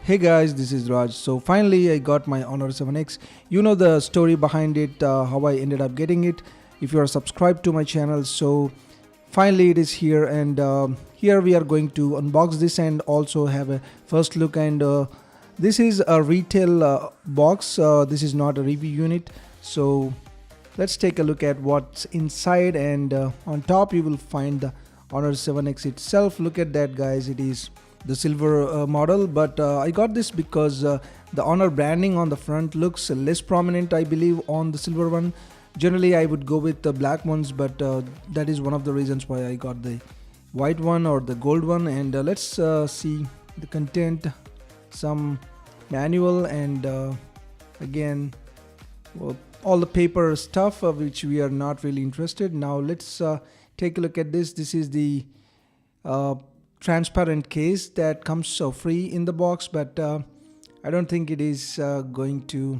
Hey guys, this is Raj. So finally I got my Honor 7X. You know the story behind it, how I ended up getting it. If you are subscribed to my channel, so finally it is here, and here we are going to unbox this and also have a first look. And this is a retail box. This is not a review unit. So let's take a look at what's inside, and on top you will find the Honor 7X itself. Look at that, guys. It is the silver model, but I got this because the Honor branding on the front looks less prominent, I believe, on the silver one. Generally I would go with the black ones, but that is one of the reasons why I got the white one or the gold one. And let's see the content, some manual, and again, well, all the paper stuff which we are not really interested. Now let's take a look at this. This is the transparent case that comes so free in the box, but I don't think it is going to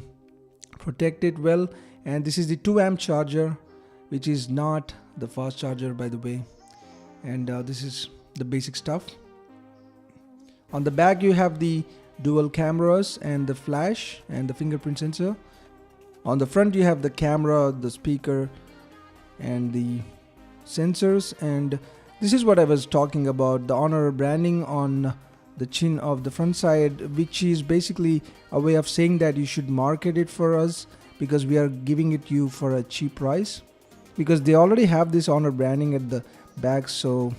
protect it well. And this is the 2 amp charger, which is not the fast charger, by the way. And this is the basic stuff. On the back you have the dual cameras and the flash and the fingerprint sensor. On the front you have the camera, the speaker, and the sensors. And this is what I was talking about, the Honor branding on the chin of the front side, which is basically a way of saying that you should market it for us, because we are giving it you for a cheap price, because they already have this Honor branding at the back. So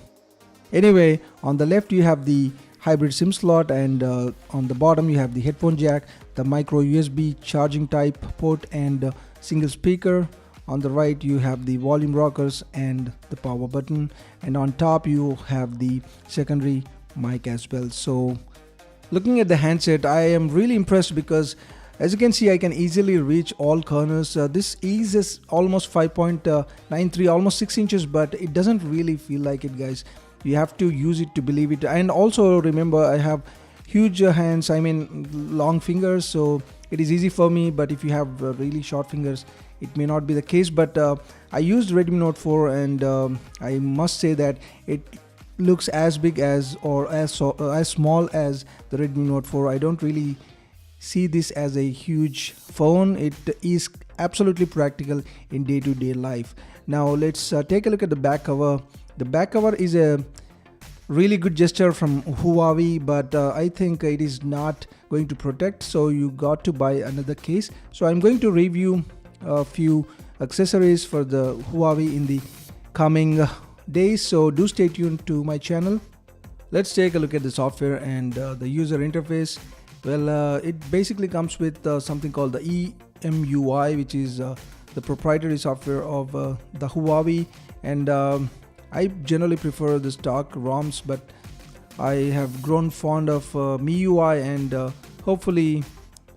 anyway, on the left you have the hybrid SIM slot, and on the bottom you have the headphone jack, the micro USB charging type port, and single speaker. On the right you have the volume rockers and the power button, and on top you have the secondary mic as well. So looking at the handset, I am really impressed, because as you can see I can easily reach all corners. This is almost 5.93, almost 6 inches, but it doesn't really feel like it, guys. You have to use it to believe it. And also remember, I have huge hands, I mean long fingers, so it is easy for me. But if you have really short fingers, it may not be the case. But I used Redmi Note 4, and I must say that it looks as big as, or as small as the Redmi Note 4. I don't really see this as a huge phone. It is absolutely practical in day-to-day life. Now let's take a look at the back cover. The back cover is a really good gesture from Huawei, but I think it is not going to protect, so you got to buy another case. So I'm going to review a few accessories for the Huawei in the coming days, so do stay tuned to my channel. Let's take a look at the software and the user interface. Well, it basically comes with something called the EMUI, which is the proprietary software of the Huawei. And I generally prefer the stock ROMs, but I have grown fond of MIUI, and hopefully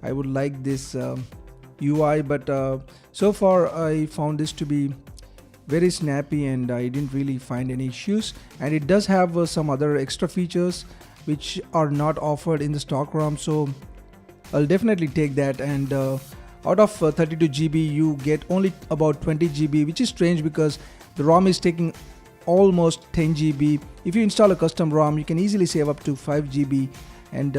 I would like this UI. But so far I found this to be very snappy, and I didn't really find any issues. And it does have some other extra features which are not offered in the stock ROM, so I'll definitely take that. And out of 32 GB you get only about 20 GB, which is strange because the ROM is taking almost 10 GB. If you install a custom ROM, you can easily save up to 5 GB. And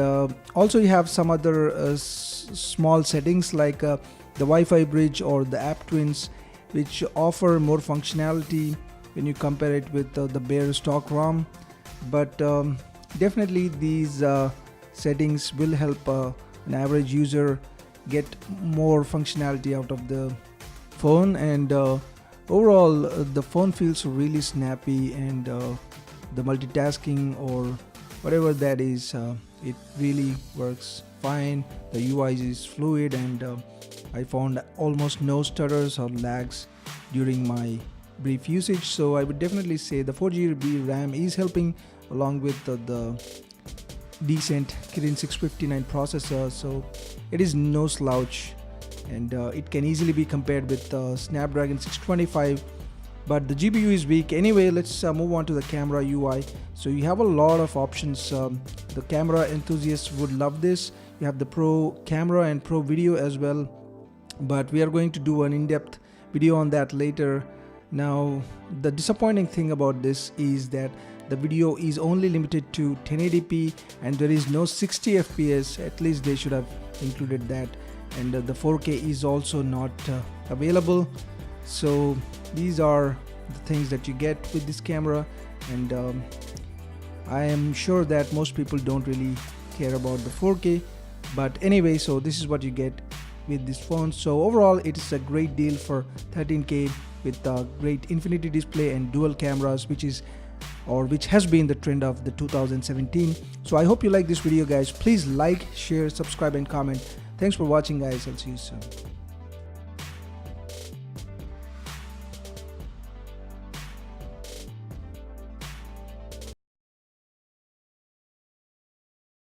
also you have some other small settings like the Wi-Fi bridge or the app twins, which offer more functionality when you compare it with the bare stock ROM. But definitely these settings will help an average user get more functionality out of the phone. And overall the phone feels really snappy, and the multitasking or whatever that is, it really works fine. The UI is fluid, and I found almost no stutters or lags during my brief usage. So I would definitely say the 4GB RAM is helping, along with the decent Kirin 659 processor. So it is no slouch, and it can easily be compared with Snapdragon 625, but the GPU is weak. Anyway, let's move on to the camera UI. So you have a lot of options. The camera enthusiasts would love this. You have the Pro camera and Pro video as well, but we are going to do an in-depth video on that later. Now the disappointing thing about this is that the video is only limited to 1080p and there is no 60 fps. At least they should have included that. And the 4K is also not available. So these are the things that you get with this camera, and I am sure that most people don't really care about the 4K, but anyway, so this is what you get with this phone. So overall it is a great deal for 13K with a great infinity display and dual cameras, which has been the trend of the 2017. So I hope you like this video, guys. Please like, share, subscribe and comment. Thanks for watching, guys. I'll see you soon.